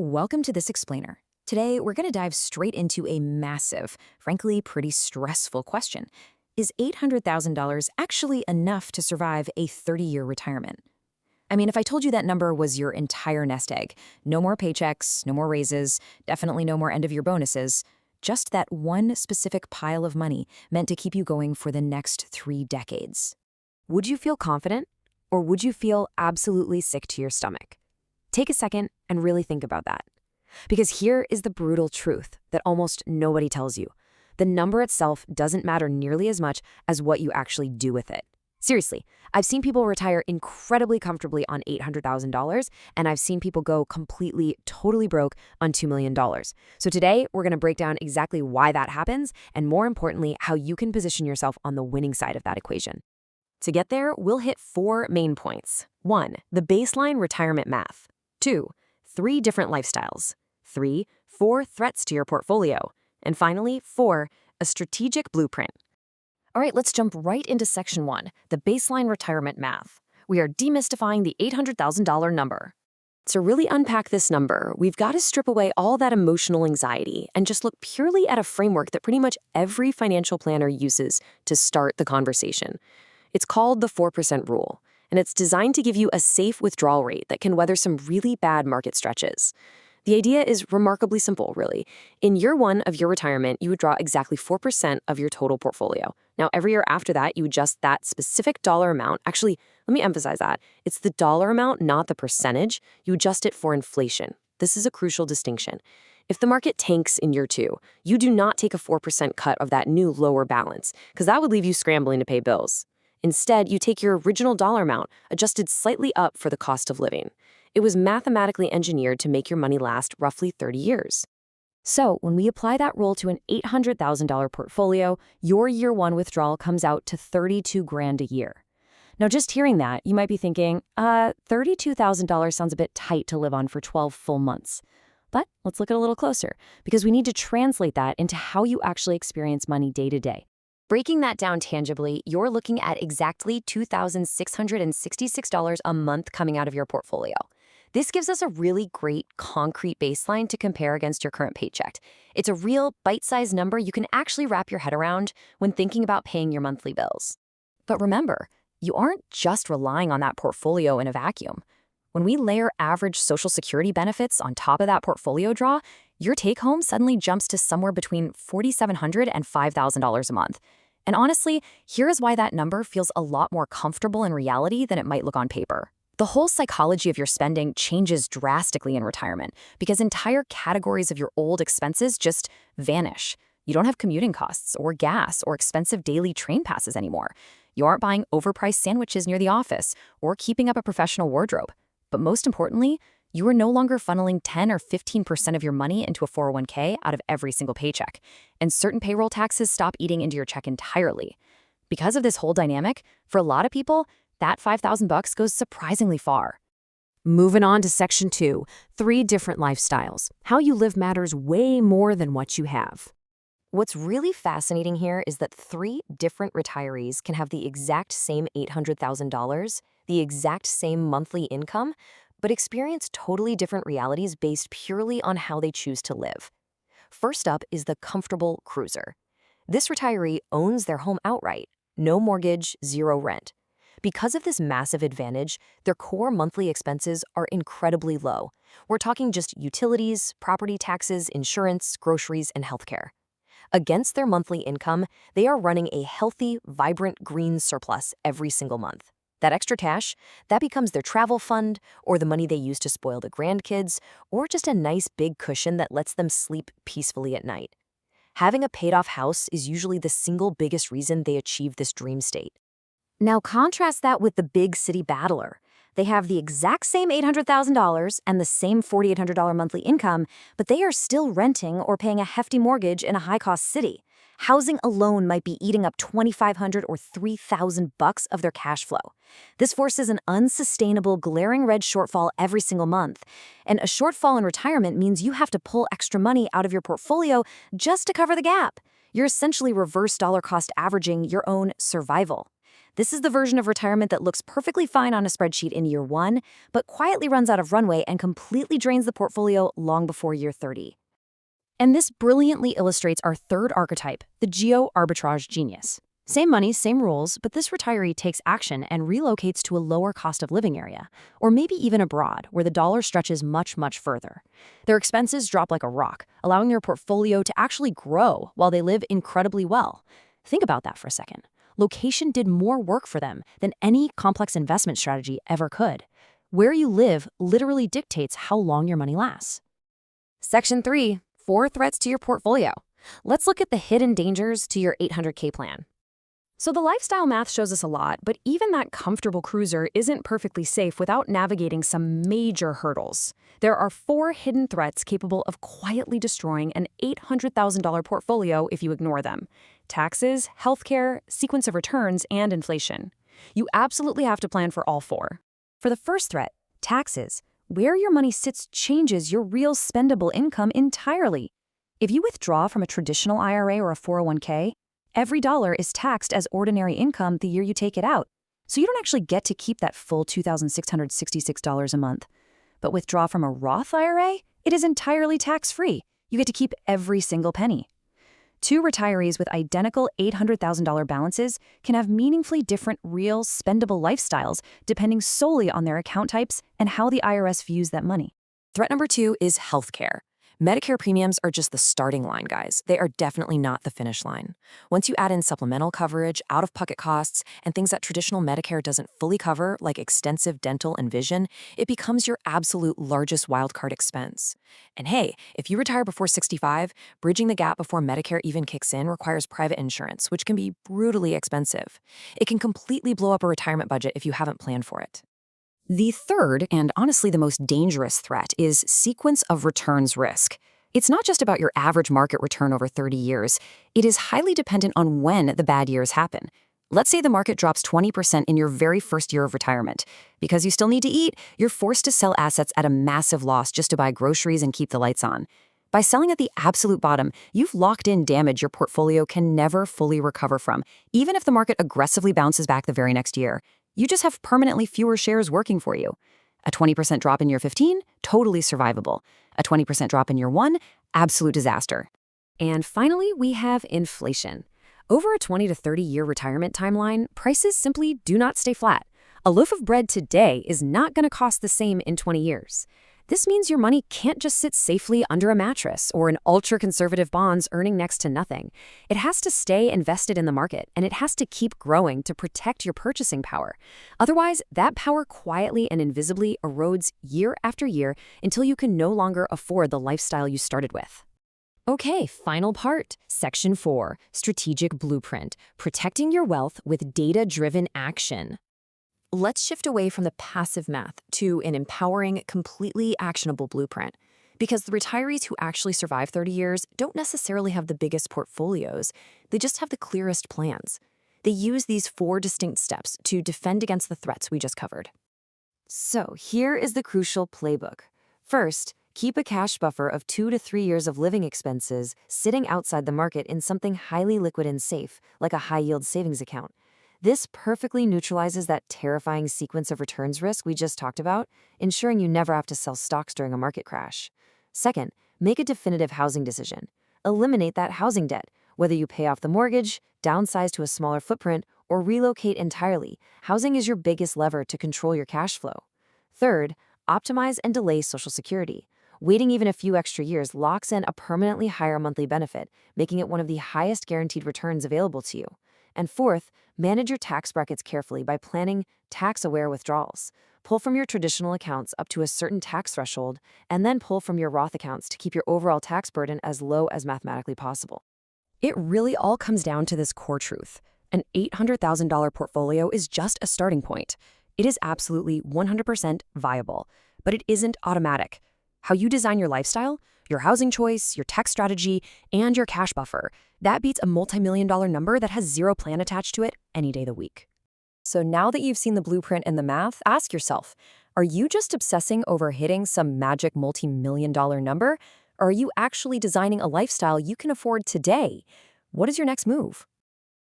Welcome to this explainer. Today, we're going to dive straight into a massive, frankly, pretty stressful question. Is $800,000 actually enough to survive a 30-year retirement? I mean, if I told you that number was your entire nest egg, no more paychecks, no more raises, definitely no more end-of-year bonuses, just that one specific pile of money meant to keep you going for the next 3 decades. Would you feel confident, or would you feel absolutely sick to your stomach? Take a second and really think about that. Because here is the brutal truth that almost nobody tells you. The number itself doesn't matter nearly as much as what you actually do with it. Seriously, I've seen people retire incredibly comfortably on $800,000, and I've seen people go completely, totally broke on $2 million. So today, we're going to break down exactly why that happens, and more importantly, how you can position yourself on the winning side of that equation. To get there, we'll hit 4 main points. 1, the baseline retirement math. 2, 3 different lifestyles. 3, 4 threats to your portfolio. And finally, 4, a strategic blueprint. All right, let's jump right into section 1, the baseline retirement math. We are demystifying the $800,000 number. To really unpack this number, we've got to strip away all that emotional anxiety and just look purely at a framework that pretty much every financial planner uses to start the conversation. It's called the 4% rule, and it's designed to give you a safe withdrawal rate that can weather some really bad market stretches. The idea is remarkably simple, really. In year 1 of your retirement, you would draw exactly 4% of your total portfolio. Now, every year after that, you adjust that specific dollar amount. Actually, let me emphasize that. It's the dollar amount, not the percentage. You adjust it for inflation. This is a crucial distinction. If the market tanks in year 2, you do not take a 4% cut of that new lower balance, because that would leave you scrambling to pay bills. Instead, you take your original dollar amount, adjusted slightly up for the cost of living. It was mathematically engineered to make your money last roughly 30 years. So, when we apply that rule to an $800,000 portfolio, your year 1 withdrawal comes out to $32,000 a year. Now, just hearing that, you might be thinking, $32,000 sounds a bit tight to live on for 12 full months. But let's look at it a little closer, because we need to translate that into how you actually experience money day to day. Breaking that down tangibly, you're looking at exactly $2,666 a month coming out of your portfolio. This gives us a really great, concrete baseline to compare against your current paycheck. It's a real, bite-sized number you can actually wrap your head around when thinking about paying your monthly bills. But remember, you aren't just relying on that portfolio in a vacuum. When we layer average Social Security benefits on top of that portfolio draw, your take-home suddenly jumps to somewhere between $4,700 and $5,000 a month. And honestly, here is why that number feels a lot more comfortable in reality than it might look on paper. The whole psychology of your spending changes drastically in retirement because entire categories of your old expenses just vanish. You don't have commuting costs or gas or expensive daily train passes anymore. You aren't buying overpriced sandwiches near the office or keeping up a professional wardrobe. But most importantly, you are no longer funneling 10 or 15% of your money into a 401k out of every single paycheck, and certain payroll taxes stop eating into your check entirely. Because of this whole dynamic, for a lot of people, that $5,000 goes surprisingly far. Moving on to section 2, 3 different lifestyles. How you live matters way more than what you have. What's really fascinating here is that 3 different retirees can have the exact same $800,000, the exact same monthly income, but experience totally different realities based purely on how they choose to live. First up is the comfortable cruiser. This retiree owns their home outright, no mortgage, 0 rent. Because of this massive advantage, their core monthly expenses are incredibly low. We're talking just utilities, property taxes, insurance, groceries, and healthcare. Against their monthly income, they are running a healthy, vibrant green surplus every single month. That extra cash, that becomes their travel fund, or the money they use to spoil the grandkids, or just a nice big cushion that lets them sleep peacefully at night. Having a paid-off house is usually the single biggest reason they achieve this dream state. Now contrast that with the big city battler. They have the exact same $800,000 and the same $4,800 monthly income, but they are still renting or paying a hefty mortgage in a high-cost city. Housing alone might be eating up $2,500 or $3,000 of their cash flow. This forces an unsustainable, glaring red shortfall every single month. And a shortfall in retirement means you have to pull extra money out of your portfolio just to cover the gap. You're essentially reverse dollar cost averaging your own survival. This is the version of retirement that looks perfectly fine on a spreadsheet in year 1, but quietly runs out of runway and completely drains the portfolio long before year 30. And this brilliantly illustrates our third archetype, the Geo-Arbitrage Genius. Same money, same rules, but this retiree takes action and relocates to a lower cost of living area, or maybe even abroad, where the dollar stretches much, much further. Their expenses drop like a rock, allowing their portfolio to actually grow while they live incredibly well. Think about that for a second. Location did more work for them than any complex investment strategy ever could. Where you live literally dictates how long your money lasts. Section 3, 4 threats to your portfolio. Let's look at the hidden dangers to your 800K plan. So the lifestyle math shows us a lot, but even that comfortable cruiser isn't perfectly safe without navigating some major hurdles. There are 4 hidden threats capable of quietly destroying an $800,000 portfolio if you ignore them: taxes, healthcare, sequence of returns, and inflation. You absolutely have to plan for all 4. For the first threat, taxes, where your money sits changes your real spendable income entirely. If you withdraw from a traditional IRA or a 401k, every dollar is taxed as ordinary income the year you take it out, so you don't actually get to keep that full $2,666 a month. But withdraw from a Roth IRA, it is entirely tax-free. You get to keep every single penny. 2 retirees with identical $800,000 balances can have meaningfully different real spendable lifestyles depending solely on their account types and how the IRS views that money. Threat number 2 is healthcare. Medicare premiums are just the starting line, guys. They are definitely not the finish line. Once you add in supplemental coverage, out-of-pocket costs, and things that traditional Medicare doesn't fully cover, like extensive dental and vision, it becomes your absolute largest wildcard expense. And hey, if you retire before 65, bridging the gap before Medicare even kicks in requires private insurance, which can be brutally expensive. It can completely blow up a retirement budget if you haven't planned for it. The third, and honestly the most dangerous threat, is sequence of returns risk. It's not just about your average market return over 30 years. It is highly dependent on when the bad years happen. Let's say the market drops 20% in your very first year of retirement. Because you still need to eat, you're forced to sell assets at a massive loss just to buy groceries and keep the lights on. By selling at the absolute bottom, you've locked in damage your portfolio can never fully recover from, even if the market aggressively bounces back the very next year. You just have permanently fewer shares working for you. A 20% drop in year 15, totally survivable. A 20% drop in year 1, absolute disaster. And finally, we have inflation. Over a 20 to 30-year retirement timeline, prices simply do not stay flat. A loaf of bread today is not going to cost the same in 20 years. This means your money can't just sit safely under a mattress or in ultra-conservative bonds earning next to nothing. It has to stay invested in the market, and it has to keep growing to protect your purchasing power. Otherwise, that power quietly and invisibly erodes year after year until you can no longer afford the lifestyle you started with. Okay, final part. Section 4, Strategic Blueprint, Protecting Your Wealth with Data-Driven Action. Let's shift away from the passive math to an empowering, completely actionable blueprint. Because the retirees who actually survive 30 years don't necessarily have the biggest portfolios, they just have the clearest plans. They use these 4 distinct steps to defend against the threats we just covered. So here is the crucial playbook. First, keep a cash buffer of 2 to 3 years of living expenses sitting outside the market in something highly liquid and safe, like a high-yield savings account. This perfectly neutralizes that terrifying sequence of returns risk we just talked about, ensuring you never have to sell stocks during a market crash. Second, make a definitive housing decision. Eliminate that housing debt, whether you pay off the mortgage, downsize to a smaller footprint, or relocate entirely. Housing is your biggest lever to control your cash flow. Third, optimize and delay Social Security. Waiting even a few extra years locks in a permanently higher monthly benefit, making it one of the highest guaranteed returns available to you. And fourth, manage your tax brackets carefully by planning tax-aware withdrawals. Pull from your traditional accounts up to a certain tax threshold, and then pull from your Roth accounts to keep your overall tax burden as low as mathematically possible. It really all comes down to this core truth. An $800,000 portfolio is just a starting point. It is absolutely 100% viable, but it isn't automatic. How you design your lifestyle, your housing choice, your tax strategy, and your cash buffer, that beats a multi-million-dollar number that has zero plan attached to it any day of the week. So now that you've seen the blueprint and the math, ask yourself, are you just obsessing over hitting some magic multi-million-dollar number? Or are you actually designing a lifestyle you can afford today? What is your next move?